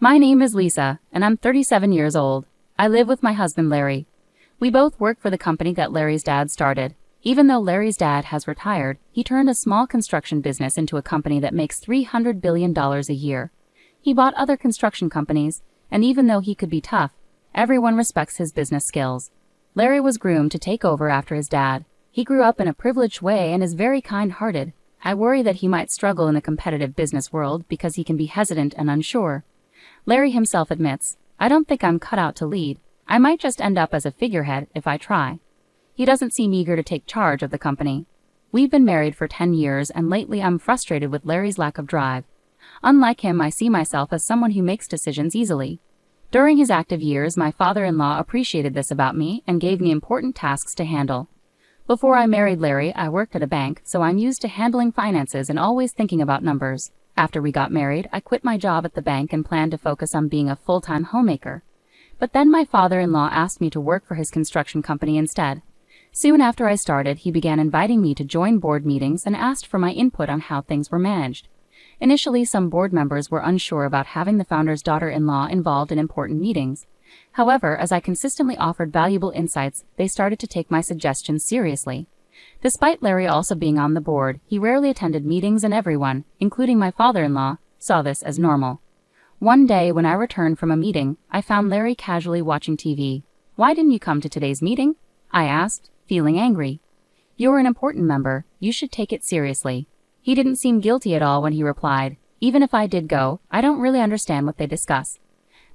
My name is Lisa, and I'm 37 years old. I live with my husband Larry. We both work for the company that Larry's dad started. Even though Larry's dad has retired, he turned a small construction business into a company that makes $300 billion a year. He bought other construction companies, and even though he could be tough, everyone respects his business skills. Larry was groomed to take over after his dad. He grew up in a privileged way and is very kind-hearted. I worry that he might struggle in the competitive business world because he can be hesitant and unsure. Larry himself admits, "I don't think I'm cut out to lead. I might just end up as a figurehead if I try." He doesn't seem eager to take charge of the company. We've been married for 10 years and lately I'm frustrated with Larry's lack of drive. Unlike him, I see myself as someone who makes decisions easily. During his active years, my father-in-law appreciated this about me and gave me important tasks to handle. Before I married Larry, I worked at a bank, so I'm used to handling finances and always thinking about numbers. After we got married, I quit my job at the bank and planned to focus on being a full-time homemaker. But then my father-in-law asked me to work for his construction company instead. Soon after I started, he began inviting me to join board meetings and asked for my input on how things were managed. Initially, some board members were unsure about having the founder's daughter-in-law involved in important meetings. However, as I consistently offered valuable insights, they started to take my suggestions seriously. Despite Larry also being on the board, he rarely attended meetings and everyone, including my father-in-law, saw this as normal. One day when I returned from a meeting, I found Larry casually watching TV. "Why didn't you come to today's meeting?" I asked, feeling angry. "You're an important member, you should take it seriously." He didn't seem guilty at all when he replied, "Even if I did go, I don't really understand what they discuss.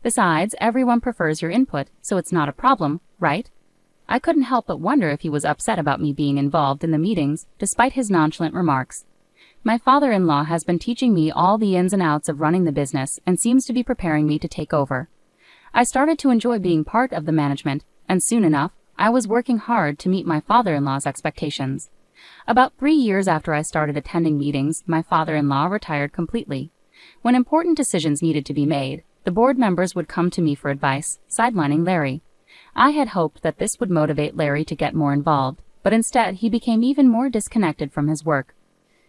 Besides, everyone prefers your input, so it's not a problem, right?" I couldn't help but wonder if he was upset about me being involved in the meetings, despite his nonchalant remarks. My father-in-law has been teaching me all the ins and outs of running the business and seems to be preparing me to take over. I started to enjoy being part of the management, and soon enough, I was working hard to meet my father-in-law's expectations. About 3 years after I started attending meetings, my father-in-law retired completely. When important decisions needed to be made, the board members would come to me for advice, sidelining Larry. I had hoped that this would motivate Larry to get more involved, but instead he became even more disconnected from his work.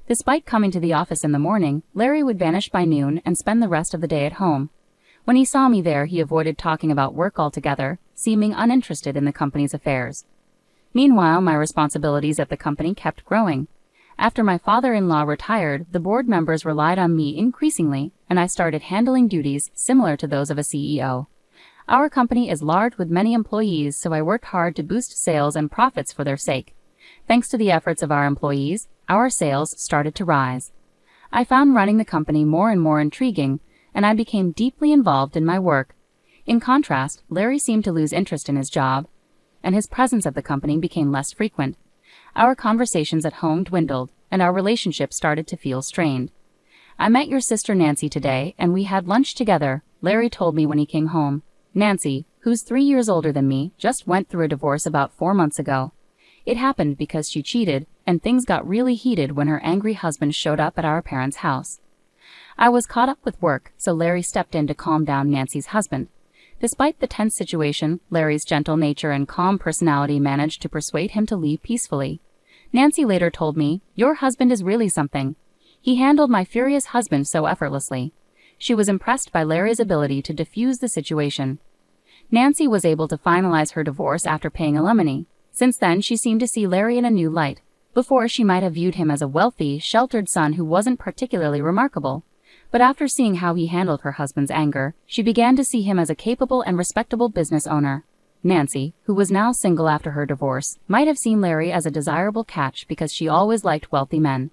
Despite coming to the office in the morning, Larry would vanish by noon and spend the rest of the day at home. When he saw me there, he avoided talking about work altogether, seeming uninterested in the company's affairs. Meanwhile, my responsibilities at the company kept growing. After my father-in-law retired, the board members relied on me increasingly, and I started handling duties similar to those of a CEO. Our company is large with many employees, so I worked hard to boost sales and profits for their sake. Thanks to the efforts of our employees, our sales started to rise. I found running the company more and more intriguing, and I became deeply involved in my work. In contrast, Larry seemed to lose interest in his job, and his presence at the company became less frequent. Our conversations at home dwindled, and our relationship started to feel strained. "I met your sister Nancy today, and we had lunch together," Larry told me when he came home. Nancy, who's 3 years older than me, just went through a divorce about 4 months ago. It happened because she cheated, and things got really heated when her angry husband showed up at our parents' house. I was caught up with work, so Larry stepped in to calm down Nancy's husband. Despite the tense situation, Larry's gentle nature and calm personality managed to persuade him to leave peacefully. Nancy later told me, "Your husband is really something. He handled my furious husband so effortlessly." She was impressed by Larry's ability to diffuse the situation. Nancy was able to finalize her divorce after paying alimony. Since then, she seemed to see Larry in a new light. Before, she might have viewed him as a wealthy, sheltered son who wasn't particularly remarkable. But after seeing how he handled her husband's anger, she began to see him as a capable and respectable business owner. Nancy, who was now single after her divorce, might have seen Larry as a desirable catch because she always liked wealthy men.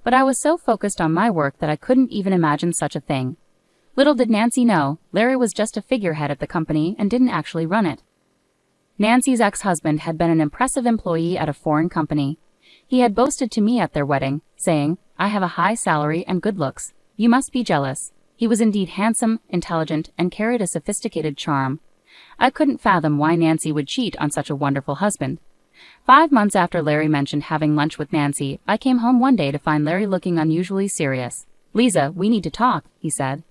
But I was so focused on my work that I couldn't even imagine such a thing. Little did Nancy know, Larry was just a figurehead at the company and didn't actually run it. Nancy's ex-husband had been an impressive employee at a foreign company. He had boasted to me at their wedding, saying, "I have a high salary and good looks. You must be jealous." He was indeed handsome, intelligent, and carried a sophisticated charm. I couldn't fathom why Nancy would cheat on such a wonderful husband. 5 months after Larry mentioned having lunch with Nancy, I came home one day to find Larry looking unusually serious. "Lisa, we need to talk," he said.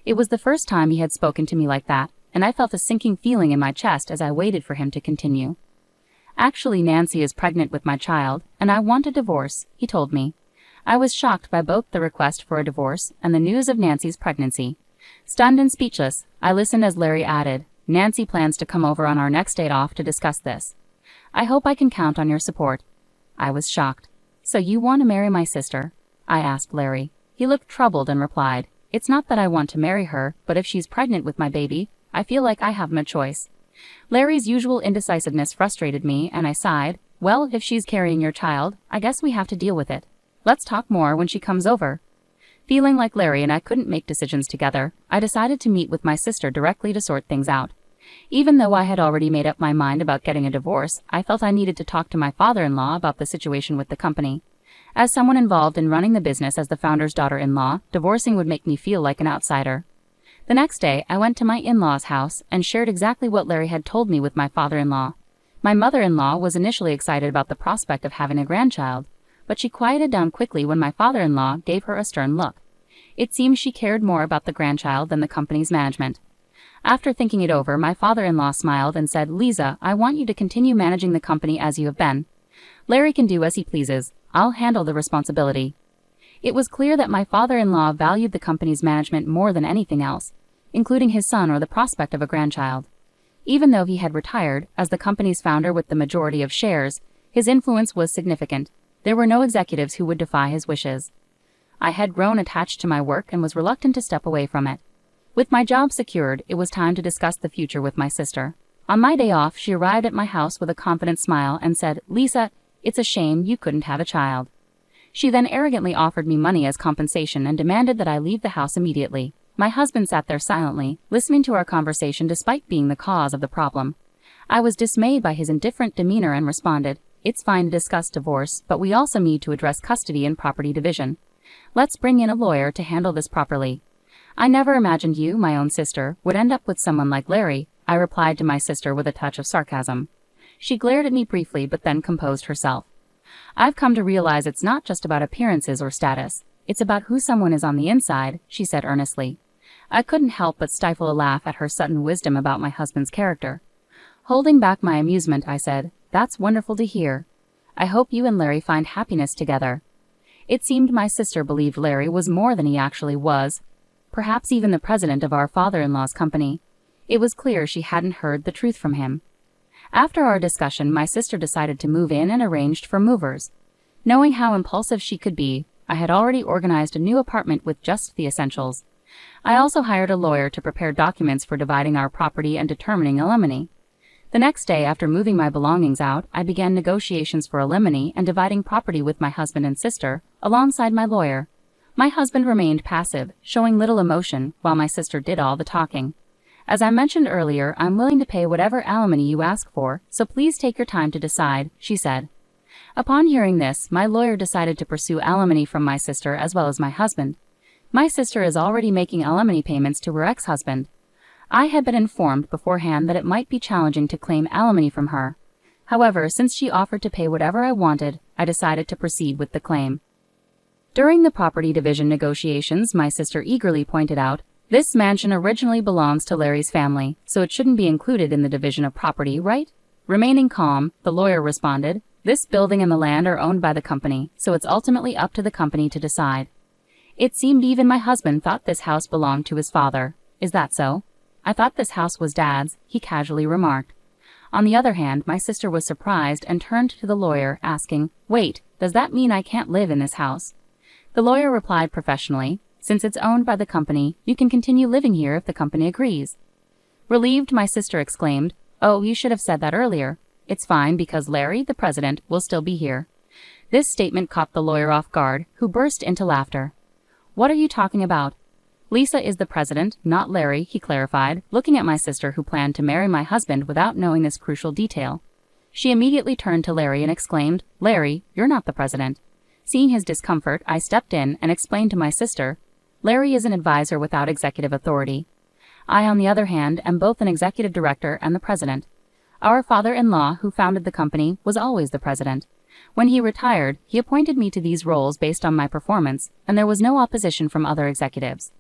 It was the first time he had spoken to me like that, and I felt a sinking feeling in my chest as I waited for him to continue. "Actually, Nancy is pregnant with my child, and I want a divorce," he told me. I was shocked by both the request for a divorce and the news of Nancy's pregnancy. Stunned and speechless, I listened as Larry added, "Nancy plans to come over on our next date off to discuss this. I hope I can count on your support." I was shocked. "So you want to marry my sister?" I asked Larry. He looked troubled and replied, "It's not that I want to marry her, but if she's pregnant with my baby, I feel like I have no choice." Larry's usual indecisiveness frustrated me, and I sighed. "Well, if she's carrying your child, I guess we have to deal with it. Let's talk more when she comes over." Feeling like Larry and I couldn't make decisions together, I decided to meet with my sister directly to sort things out. Even though I had already made up my mind about getting a divorce, I felt I needed to talk to my father-in-law about the situation with the company. As someone involved in running the business as the founder's daughter-in-law, divorcing would make me feel like an outsider. The next day, I went to my in-law's house and shared exactly what Larry had told me with my father-in-law. My mother-in-law was initially excited about the prospect of having a grandchild, but she quieted down quickly when my father-in-law gave her a stern look. It seemed she cared more about the grandchild than the company's management. After thinking it over, my father-in-law smiled and said, "Lisa, I want you to continue managing the company as you have been. Larry can do as he pleases. I'll handle the responsibility." It was clear that my father-in-law valued the company's management more than anything else, including his son or the prospect of a grandchild. Even though he had retired, as the company's founder with the majority of shares, his influence was significant. There were no executives who would defy his wishes. I had grown attached to my work and was reluctant to step away from it. With my job secured, it was time to discuss the future with my sister. On my day off, she arrived at my house with a confident smile and said, "Lisa, it's a shame you couldn't have a child." She then arrogantly offered me money as compensation and demanded that I leave the house immediately. My husband sat there silently, listening to our conversation despite being the cause of the problem. I was dismayed by his indifferent demeanor and responded, "It's fine to discuss divorce, but we also need to address custody and property division. Let's bring in a lawyer to handle this properly." "I never imagined you, my own sister, would end up with someone like Larry," I replied to my sister with a touch of sarcasm. She glared at me briefly but then composed herself. "I've come to realize it's not just about appearances or status. It's about who someone is on the inside," she said earnestly. I couldn't help but stifle a laugh at her sudden wisdom about my husband's character. Holding back my amusement, I said, "That's wonderful to hear. I hope you and Larry find happiness together." It seemed my sister believed Larry was more than he actually was, perhaps even the president of our father-in-law's company. It was clear she hadn't heard the truth from him. After our discussion, my sister decided to move in and arranged for movers. Knowing how impulsive she could be, I had already organized a new apartment with just the essentials. I also hired a lawyer to prepare documents for dividing our property and determining alimony. The next day, after moving my belongings out, I began negotiations for alimony and dividing property with my husband and sister, alongside my lawyer. My husband remained passive, showing little emotion, while my sister did all the talking. "As I mentioned earlier, I'm willing to pay whatever alimony you ask for, so please take your time to decide," she said. Upon hearing this, my lawyer decided to pursue alimony from my sister as well as my husband. My sister is already making alimony payments to her ex-husband. I had been informed beforehand that it might be challenging to claim alimony from her. However, since she offered to pay whatever I wanted, I decided to proceed with the claim. During the property division negotiations, my sister eagerly pointed out, "This mansion originally belongs to Larry's family, so it shouldn't be included in the division of property, right?" Remaining calm, the lawyer responded, "This building and the land are owned by the company, so it's ultimately up to the company to decide." It seemed even my husband thought this house belonged to his father. "Is that so?" "I thought this house was Dad's," he casually remarked. On the other hand, my sister was surprised and turned to the lawyer, asking, "Wait, does that mean I can't live in this house?" The lawyer replied professionally, "Since it's owned by the company, you can continue living here if the company agrees." Relieved, my sister exclaimed, "Oh, you should have said that earlier. It's fine because Larry, the president, will still be here." This statement caught the lawyer off guard, who burst into laughter. "What are you talking about?" "Lisa is the president, not Larry," he clarified, looking at my sister who planned to marry my husband without knowing this crucial detail. She immediately turned to Larry and exclaimed, "Larry, you're not the president." Seeing his discomfort, I stepped in and explained to my sister, "Larry is an advisor without executive authority. I, on the other hand, am both an executive director and the president. Our father-in-law, who founded the company, was always the president. When he retired, he appointed me to these roles based on my performance, and there was no opposition from other executives.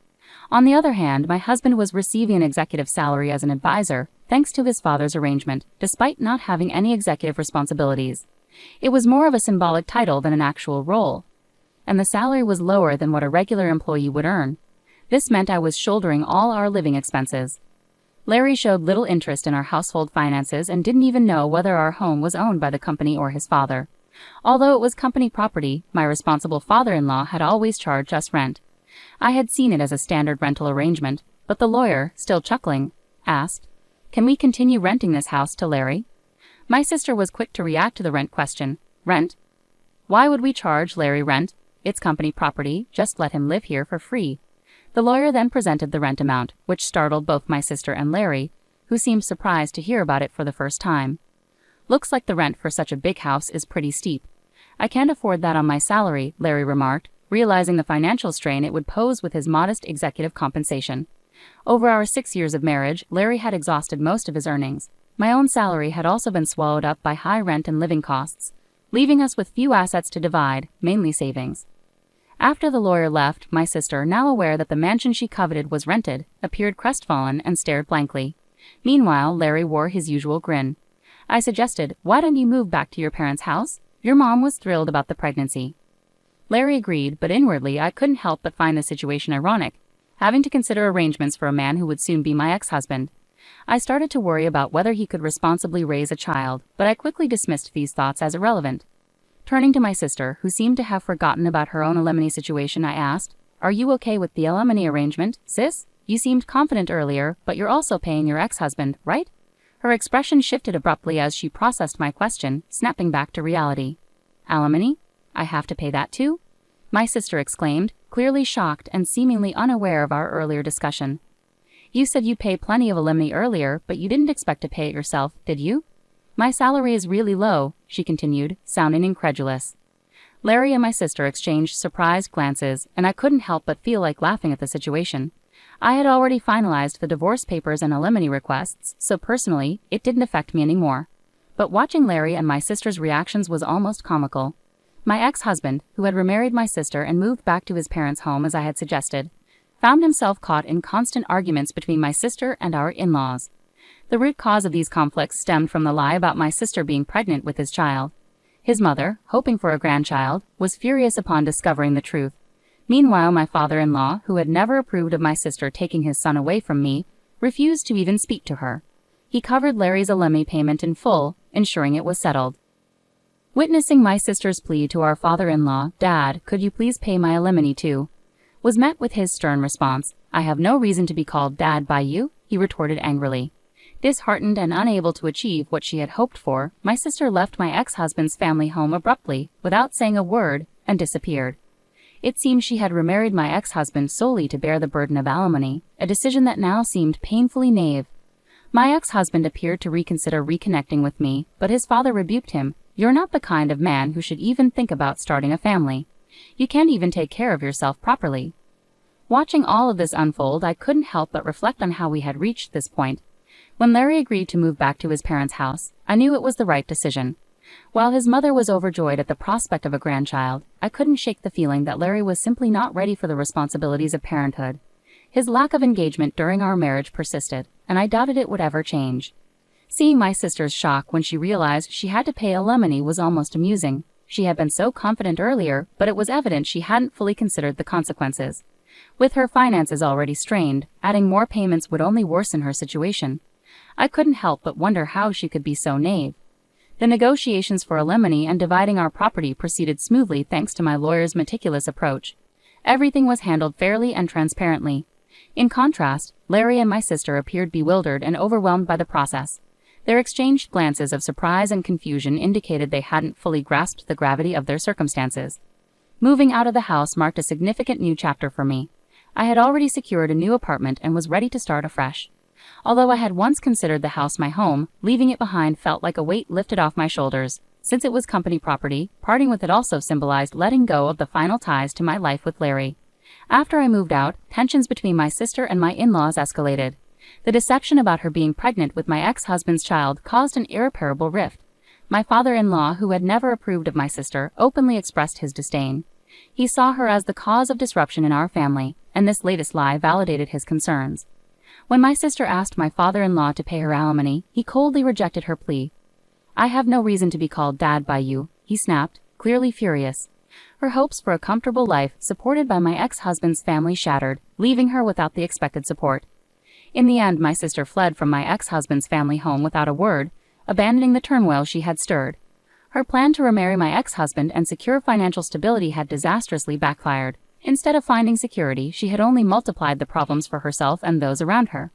On the other hand, my husband was receiving an executive salary as an advisor, thanks to his father's arrangement, despite not having any executive responsibilities. It was more of a symbolic title than an actual role, and the salary was lower than what a regular employee would earn. This meant I was shouldering all our living expenses. Larry showed little interest in our household finances and didn't even know whether our home was owned by the company or his father. Although it was company property, my responsible father-in-law had always charged us rent. I had seen it as a standard rental arrangement, but the lawyer, still chuckling, asked, "Can we continue renting this house to Larry?" My sister was quick to react to the rent question. "Rent? Why would we charge Larry rent? It's company property, just let him live here for free." The lawyer then presented the rent amount, which startled both my sister and Larry, who seemed surprised to hear about it for the first time. "Looks like the rent for such a big house is pretty steep. I can't afford that on my salary," Larry remarked, realizing the financial strain it would pose with his modest executive compensation. Over our 6 years of marriage, Larry had exhausted most of his earnings. My own salary had also been swallowed up by high rent and living costs, leaving us with few assets to divide, mainly savings. After the lawyer left, my sister, now aware that the mansion she coveted was rented, appeared crestfallen and stared blankly. Meanwhile, Larry wore his usual grin. I suggested, "Why don't you move back to your parents' house? Your mom was thrilled about the pregnancy." Larry agreed, but inwardly I couldn't help but find the situation ironic, having to consider arrangements for a man who would soon be my ex-husband. I started to worry about whether he could responsibly raise a child, but I quickly dismissed these thoughts as irrelevant. Turning to my sister, who seemed to have forgotten about her own alimony situation, I asked, "Are you okay with the alimony arrangement, sis? You seemed confident earlier, but you're also paying your ex-husband, right?" Her expression shifted abruptly as she processed my question, snapping back to reality. "Alimony? I have to pay that too?" My sister exclaimed, clearly shocked and seemingly unaware of our earlier discussion. "You said you'd pay plenty of alimony earlier, but you didn't expect to pay it yourself, did you?" "My salary is really low," she continued, sounding incredulous. Larry and my sister exchanged surprised glances, and I couldn't help but feel like laughing at the situation. I had already finalized the divorce papers and alimony requests, so personally, it didn't affect me anymore. But watching Larry and my sister's reactions was almost comical. My ex-husband, who had remarried my sister and moved back to his parents' home as I had suggested, found himself caught in constant arguments between my sister and our in-laws. The root cause of these conflicts stemmed from the lie about my sister being pregnant with his child. His mother, hoping for a grandchild, was furious upon discovering the truth. Meanwhile, my father-in-law, who had never approved of my sister taking his son away from me, refused to even speak to her. He covered Larry's alimony payment in full, ensuring it was settled. Witnessing my sister's plea to our father-in-law, "Dad, could you please pay my alimony too?" was met with his stern response, "I have no reason to be called Dad by you," he retorted angrily. Disheartened and unable to achieve what she had hoped for, my sister left my ex-husband's family home abruptly, without saying a word, and disappeared. It seemed she had remarried my ex-husband solely to bear the burden of alimony, a decision that now seemed painfully naive. My ex-husband appeared to reconsider reconnecting with me, but his father rebuked him. "You're not the kind of man who should even think about starting a family. You can't even take care of yourself properly." Watching all of this unfold, I couldn't help but reflect on how we had reached this point. When Larry agreed to move back to his parents' house, I knew it was the right decision. While his mother was overjoyed at the prospect of a grandchild, I couldn't shake the feeling that Larry was simply not ready for the responsibilities of parenthood. His lack of engagement during our marriage persisted, and I doubted it would ever change. Seeing my sister's shock when she realized she had to pay alimony was almost amusing. She had been so confident earlier, but it was evident she hadn't fully considered the consequences. With her finances already strained, adding more payments would only worsen her situation. I couldn't help but wonder how she could be so naive. The negotiations for alimony and dividing our property proceeded smoothly thanks to my lawyer's meticulous approach. Everything was handled fairly and transparently. In contrast, Larry and my sister appeared bewildered and overwhelmed by the process. Their exchanged glances of surprise and confusion indicated they hadn't fully grasped the gravity of their circumstances. Moving out of the house marked a significant new chapter for me. I had already secured a new apartment and was ready to start afresh. Although I had once considered the house my home, leaving it behind felt like a weight lifted off my shoulders. Since it was company property, parting with it also symbolized letting go of the final ties to my life with Larry. After I moved out, tensions between my sister and my in-laws escalated. The deception about her being pregnant with my ex-husband's child caused an irreparable rift. My father-in-law, who had never approved of my sister, openly expressed his disdain. He saw her as the cause of disruption in our family, and this latest lie validated his concerns. When my sister asked my father-in-law to pay her alimony, he coldly rejected her plea. "I have no reason to be called Dad by you," he snapped, clearly furious. Her hopes for a comfortable life supported by my ex-husband's family shattered, leaving her without the expected support. In the end, my sister fled from my ex-husband's family home without a word, abandoning the turmoil she had stirred. Her plan to remarry my ex-husband and secure financial stability had disastrously backfired. Instead of finding security, she had only multiplied the problems for herself and those around her.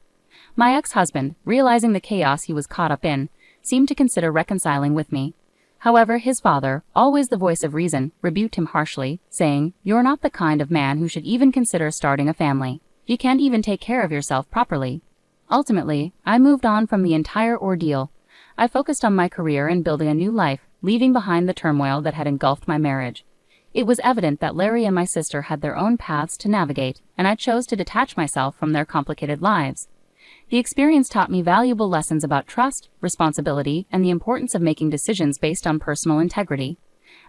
My ex-husband, realizing the chaos he was caught up in, seemed to consider reconciling with me. However, his father, always the voice of reason, rebuked him harshly, saying, "You're not the kind of man who should even consider starting a family. You can't even take care of yourself properly." Ultimately, I moved on from the entire ordeal. I focused on my career and building a new life, leaving behind the turmoil that had engulfed my marriage. It was evident that Larry and my sister had their own paths to navigate, and I chose to detach myself from their complicated lives. The experience taught me valuable lessons about trust, responsibility, and the importance of making decisions based on personal integrity.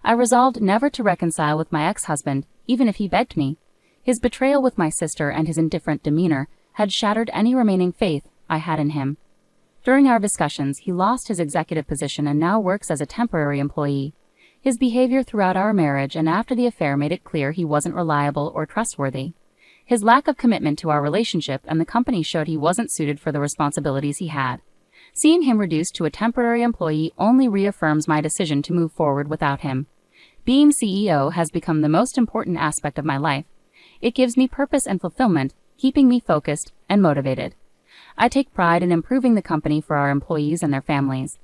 I resolved never to reconcile with my ex-husband, even if he begged me. His betrayal with my sister and his indifferent demeanor had shattered any remaining faith I had in him. During our discussions, he lost his executive position and now works as a temporary employee. His behavior throughout our marriage and after the affair made it clear he wasn't reliable or trustworthy. His lack of commitment to our relationship and the company showed he wasn't suited for the responsibilities he had. Seeing him reduced to a temporary employee only reaffirms my decision to move forward without him. Being CEO has become the most important aspect of my life. It gives me purpose and fulfillment, keeping me focused and motivated. I take pride in improving the company for our employees and their families.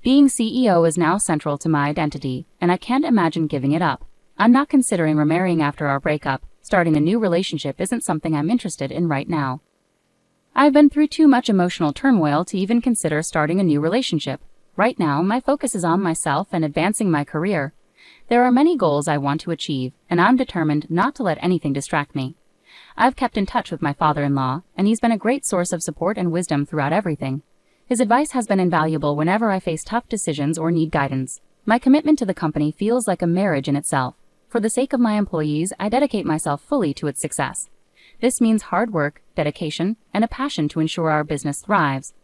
Being CEO is now central to my identity, and I can't imagine giving it up. I'm not considering remarrying after our breakup. Starting a new relationship isn't something I'm interested in right now. I've been through too much emotional turmoil to even consider starting a new relationship. Right now, my focus is on myself and advancing my career. There are many goals I want to achieve, and I'm determined not to let anything distract me. I've kept in touch with my father-in-law, and he's been a great source of support and wisdom throughout everything. His advice has been invaluable whenever I face tough decisions or need guidance. My commitment to the company feels like a marriage in itself. For the sake of my employees, I dedicate myself fully to its success. This means hard work, dedication, and a passion to ensure our business thrives.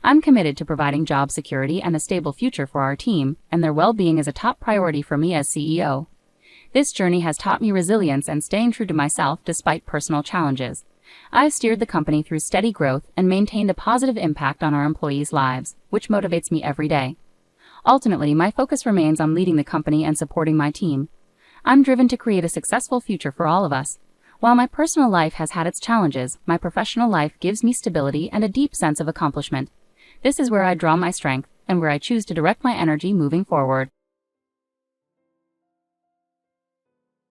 I'm committed to providing job security and a stable future for our team, and their well-being is a top priority for me as CEO. This journey has taught me resilience and staying true to myself despite personal challenges. I've steered the company through steady growth and maintained a positive impact on our employees' lives, which motivates me every day. Ultimately, my focus remains on leading the company and supporting my team. I'm driven to create a successful future for all of us. While my personal life has had its challenges, my professional life gives me stability and a deep sense of accomplishment. This is where I draw my strength and where I choose to direct my energy moving forward.